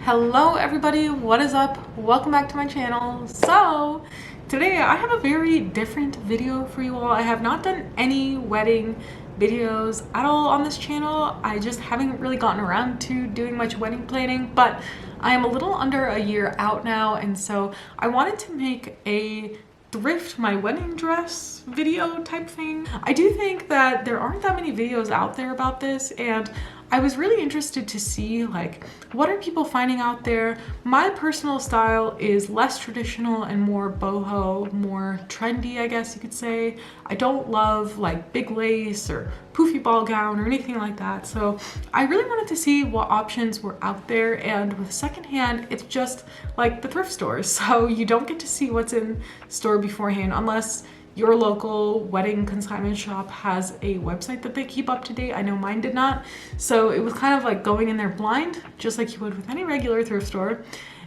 Hello everybody, what is up? Welcome back to my channel. So today I have a very different video for you all. I have not done any wedding videos at all on this channel. I just haven't really gotten around to doing much wedding planning, but I am a little under a year out now, and so I wanted to make a thrift my wedding dress video type thing. I do think that there aren't that many videos out there about this, and I was really interested to see like what are people finding out there. My personal style is less traditional and more boho, more trendy, I guess you could say. I don't love like big lace or poofy ball gown or anything like that. So I really wanted to see what options were out there, and with secondhand, it's just like the thrift stores. So you don't get to see what's in store beforehand unless your local wedding consignment shop has a website that they keep up to date. I know mine did not. So it was kind of like going in there blind, just like you would with any regular thrift store.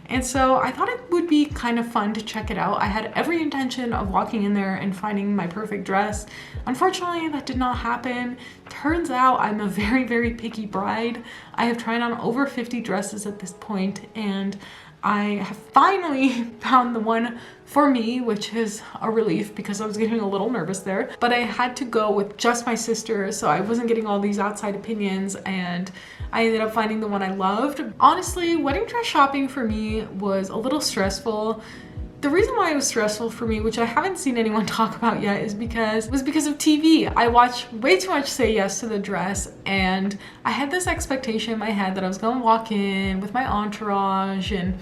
And so I thought it would be kind of fun to check it out. I had every intention of walking in there and finding my perfect dress. Unfortunately, that did not happen. Turns out I'm a very, very picky bride. I have tried on over 50 dresses at this point, and I have finally found the one for me, which is a relief because I was getting a little nervous there. But I had to go with just my sister, so I wasn't getting all these outside opinions, and I ended up finding the one I loved. Honestly, wedding dress shopping for me was a little stressful. The reason why it was stressful for me, which I haven't seen anyone talk about yet, is because of TV. I watched way too much Say Yes to the Dress, and I had this expectation in my head that I was gonna walk in with my entourage and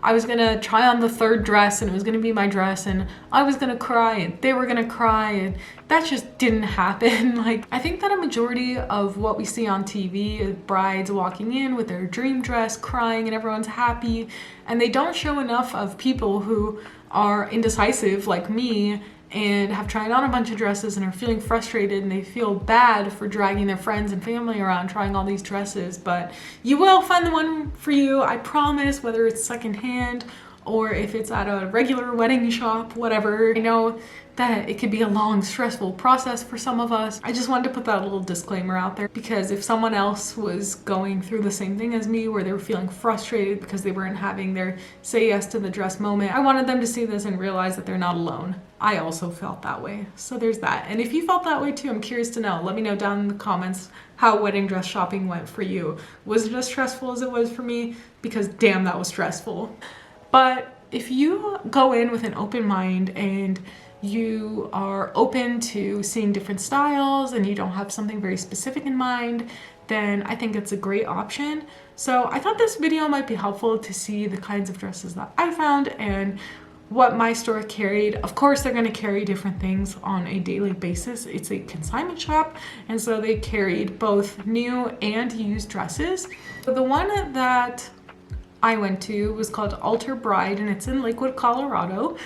I was gonna try on the third dress and it was gonna be my dress and I was gonna cry and they were gonna cry, and that just didn't happen. Like, I think that a majority of what we see on TV is brides walking in with their dream dress, crying, and everyone's happy, and they don't show enough of people who are indecisive like me and have tried on a bunch of dresses and are feeling frustrated, and they feel bad for dragging their friends and family around trying all these dresses. But you will find the one for you, I promise, whether it's secondhand or if it's at a regular wedding shop, whatever. I know that it could be a long, stressful process for some of us. I just wanted to put that little disclaimer out there, because if someone else was going through the same thing as me, where they were feeling frustrated because they weren't having their say yes to the dress moment, I wanted them to see this and realize that they're not alone. I also felt that way. So there's that. And if you felt that way too, I'm curious to know. Let me know down in the comments how wedding dress shopping went for you. Was it as stressful as it was for me? Because damn, that was stressful. But if you go in with an open mind and you are open to seeing different styles and you don't have something very specific in mind, then I think it's a great option. So I thought this video might be helpful to see the kinds of dresses that I found and what my store carried. Of course, they're going to carry different things on a daily basis. It's a consignment shop, and so they carried both new and used dresses. So the one that I went to was called Altar Bride, and it's in Lakewood, Colorado.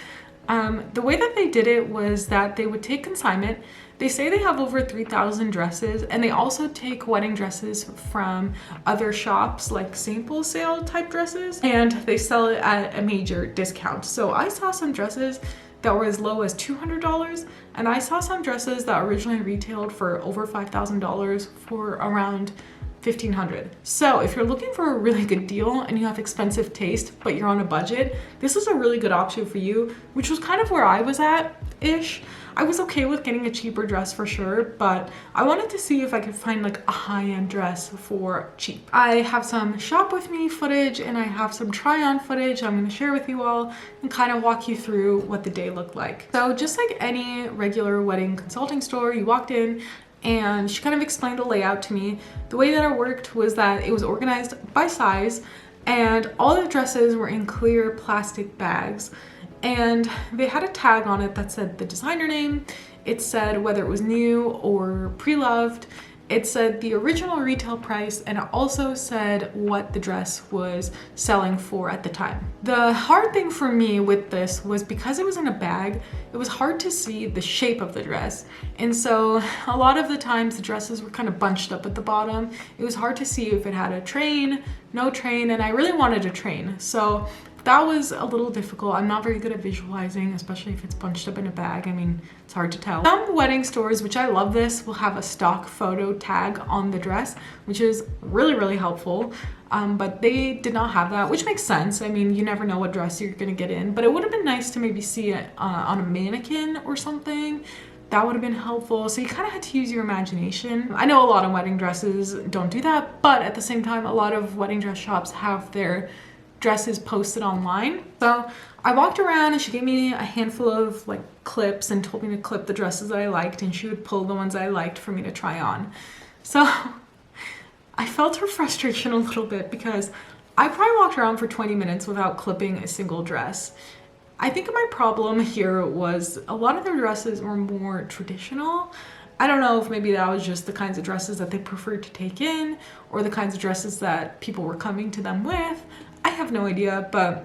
The way that they did it was that they would take consignment. They say they have over 3,000 dresses, and they also take wedding dresses from other shops, like sample sale type dresses, and they sell it at a major discount. So I saw some dresses that were as low as $200, and I saw some dresses that originally retailed for over $5,000 for around $1,500. So if you're looking for a really good deal and you have expensive taste, but you're on a budget, this is a really good option for you, which was kind of where I was at-ish. I was okay with getting a cheaper dress for sure, but I wanted to see if I could find like a high-end dress for cheap. I have some shop with me footage and I have some try-on footage I'm going to share with you all and kind of walk you through what the day looked like. So just like any regular wedding consulting store, you walked in and she kind of explained the layout to me. The way that it worked was that it was organized by size, and all the dresses were in clear plastic bags, and they had a tag on it that said the designer name. It said whether it was new or pre-loved. It said the original retail price, and it also said what the dress was selling for at the time. The hard thing for me with this was because it was in a bag, it was hard to see the shape of the dress. And so a lot of the times the dresses were kind of bunched up at the bottom. It was hard to see if it had a train, no train, and I really wanted a train. So that was a little difficult. I'm not very good at visualizing, especially if it's bunched up in a bag. I mean, it's hard to tell. Some wedding stores, which I love this, will have a stock photo tag on the dress, which is really, really helpful. But they did not have that, which makes sense. I mean, you never know what dress you're gonna get in, but it would have been nice to maybe see it on a mannequin or something. That would have been helpful. So you kind of had to use your imagination. I know a lot of wedding dresses don't do that, but at the same time, a lot of wedding dress shops have their dresses posted online. So I walked around and she gave me a handful of like clips and told me to clip the dresses that I liked, and she would pull the ones I liked for me to try on. So I felt her frustration a little bit because I probably walked around for 20 minutes without clipping a single dress. I think my problem here was a lot of their dresses were more traditional. I don't know if maybe that was just the kinds of dresses that they preferred to take in, or the kinds of dresses that people were coming to them with. I have no idea, but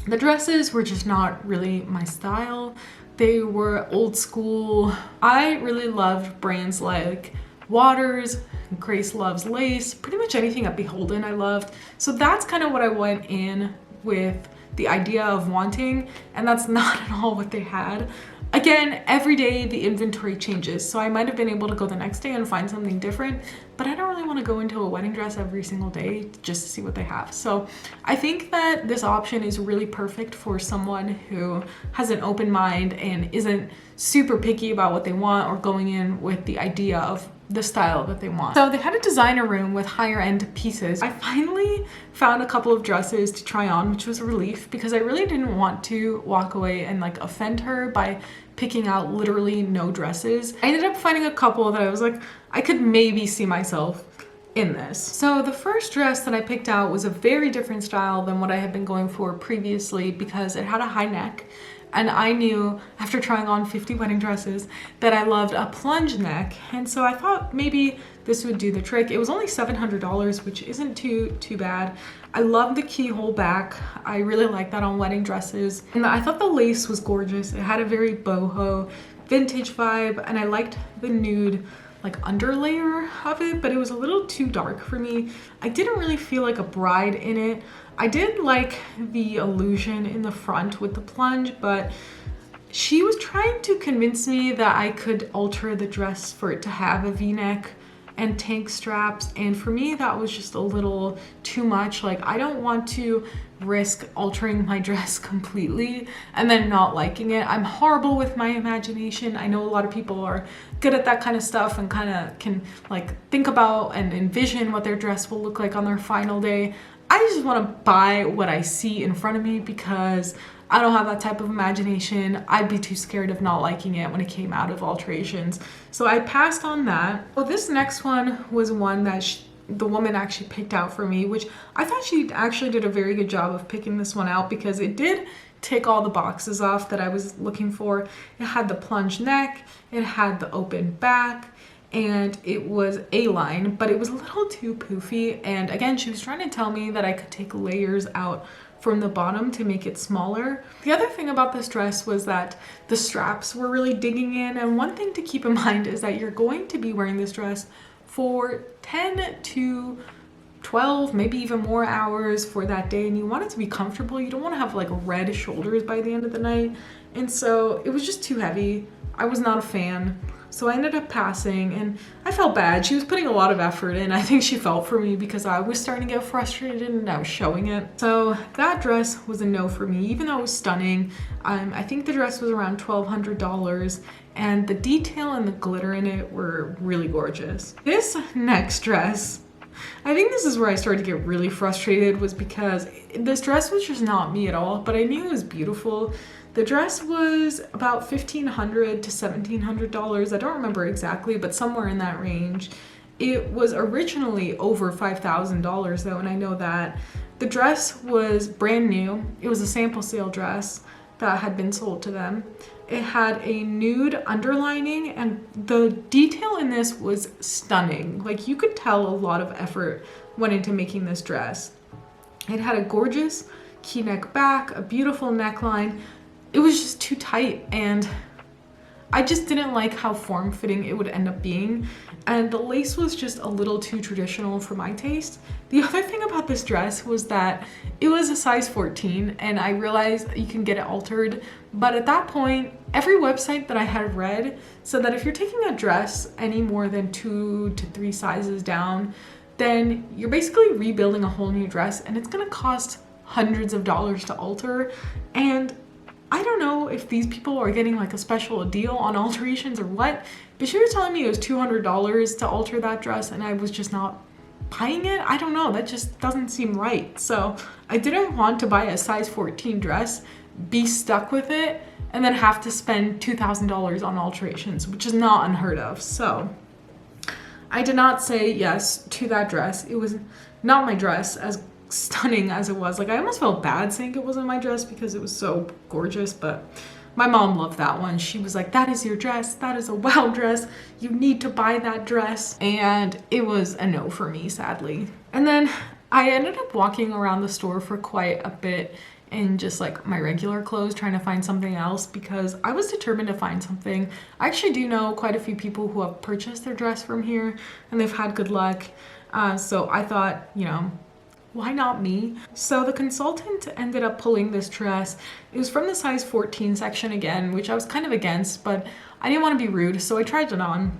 the dresses were just not really my style. They were old school. I really loved brands like Waters, Grace Loves Lace, pretty much anything at Beholden I loved. So that's kind of what I went in with the idea of wanting, and that's not at all what they had. Again, every day the inventory changes, so I might have been able to go the next day and find something different, but I don't really want to go into a wedding dress every single day just to see what they have. So I think that this option is really perfect for someone who has an open mind and isn't super picky about what they want, or going in with the idea of the style that they want. So they had a designer room with higher end pieces. I finally found a couple of dresses to try on, which was a relief because I really didn't want to walk away and like offend her by picking out literally no dresses. I ended up finding a couple that I was like, I could maybe see myself in this. So the first dress that I picked out was a very different style than what I had been going for previously because it had a high neck. And I knew after trying on 50 wedding dresses that I loved a plunge neck. And so I thought maybe this would do the trick. It was only $700, which isn't too bad. I love the keyhole back. I really like that on wedding dresses. And I thought the lace was gorgeous. It had a very boho vintage vibe, and I liked the nude like underlayer of it, but it was a little too dark for me. I didn't really feel like a bride in it. I did like the illusion in the front with the plunge, but she was trying to convince me that I could alter the dress for it to have a V-neck and tank straps, and for me that was just a little too much. Like, I don't want to risk altering my dress completely and then not liking it. I'm horrible with my imagination. I know a lot of people are good at that kind of stuff and kind of can like think about and envision what their dress will look like on their final day. I just want to buy what I see in front of me because I don't have that type of imagination. I'd be too scared of not liking it when it came out of alterations. So I passed on that. Well, this next one was one that the woman actually picked out for me, which I thought she actually did a very good job of picking this one out because it did tick all the boxes off that I was looking for. It had the plunge neck, it had the open back, and it was A-line, but it was a little too poofy. And again, she was trying to tell me that I could take layers out from the bottom to make it smaller. The other thing about this dress was that the straps were really digging in, and one thing to keep in mind is that you're going to be wearing this dress for 10 to 12, maybe even more hours for that day, and you want it to be comfortable. You don't want to have like red shoulders by the end of the night, and so it was just too heavy. I was not a fan. So I ended up passing, and I felt bad. She was putting a lot of effort in. I think she felt for me because I was starting to get frustrated and I was showing it. So that dress was a no for me, even though it was stunning. I think the dress was around $1,200, and the detail and the glitter in it were really gorgeous. This next dress, I think this is where I started to get really frustrated, was because this dress was just not me at all, but I knew it was beautiful. The dress was about $1,500 to $1,700. I don't remember exactly, but somewhere in that range. It was originally over $5,000 though, and I know that. The dress was brand new. It was a sample sale dress that had been sold to them. It had a nude underlining, and the detail in this was stunning. Like, you could tell a lot of effort went into making this dress. It had a gorgeous key neck back, a beautiful neckline. It was just too tight, and I just didn't like how form-fitting it would end up being. and the lace was just a little too traditional for my taste. The other thing about this dress was that it was a size 14, and I realized you can get it altered, but at that point, every website that I had read said that if you're taking a dress any more than 2 to 3 sizes down, then you're basically rebuilding a whole new dress, and it's gonna cost hundreds of dollars to alter. And I don't know if these people are getting like a special deal on alterations or what, but she was telling me it was $200 to alter that dress, and I was just not buying it. I don't know, that just doesn't seem right. So I didn't want to buy a size 14 dress, be stuck with it, and then have to spend $2,000 on alterations, which is not unheard of. So I did not say yes to that dress. It was not my dress, as stunning as it was. Like, I almost felt bad saying it wasn't my dress because it was so gorgeous, but my mom loved that one. She was like, that is your dress. That is a wow dress. You need to buy that dress. And it was a no for me, sadly. And then I ended up walking around the store for quite a bit in just like my regular clothes, trying to find something else because I was determined to find something. I actually do know quite a few people who have purchased their dress from here and they've had good luck. So I thought, you know, why not me? So the consultant ended up pulling this dress. It was from the size 14 section again, which I was kind of against, but I didn't want to be rude, so I tried it on.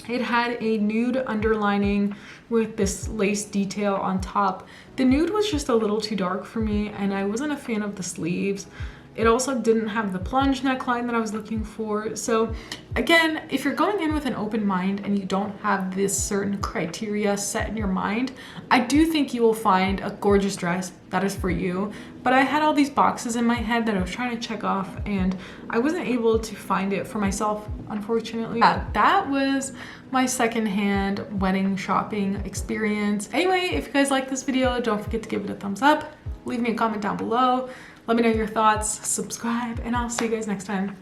It had a nude underlining with this lace detail on top. The nude was just a little too dark for me, and I wasn't a fan of the sleeves. It also didn't have the plunge neckline that I was looking for. So again, if you're going in with an open mind and you don't have this certain criteria set in your mind, I do think you will find a gorgeous dress that is for you. But I had all these boxes in my head that I was trying to check off, and I wasn't able to find it for myself, unfortunately. That was my secondhand wedding shopping experience. Anyway, if you guys like this video, don't forget to give it a thumbs up. Leave me a comment down below. Let me know your thoughts, subscribe, and I'll see you guys next time.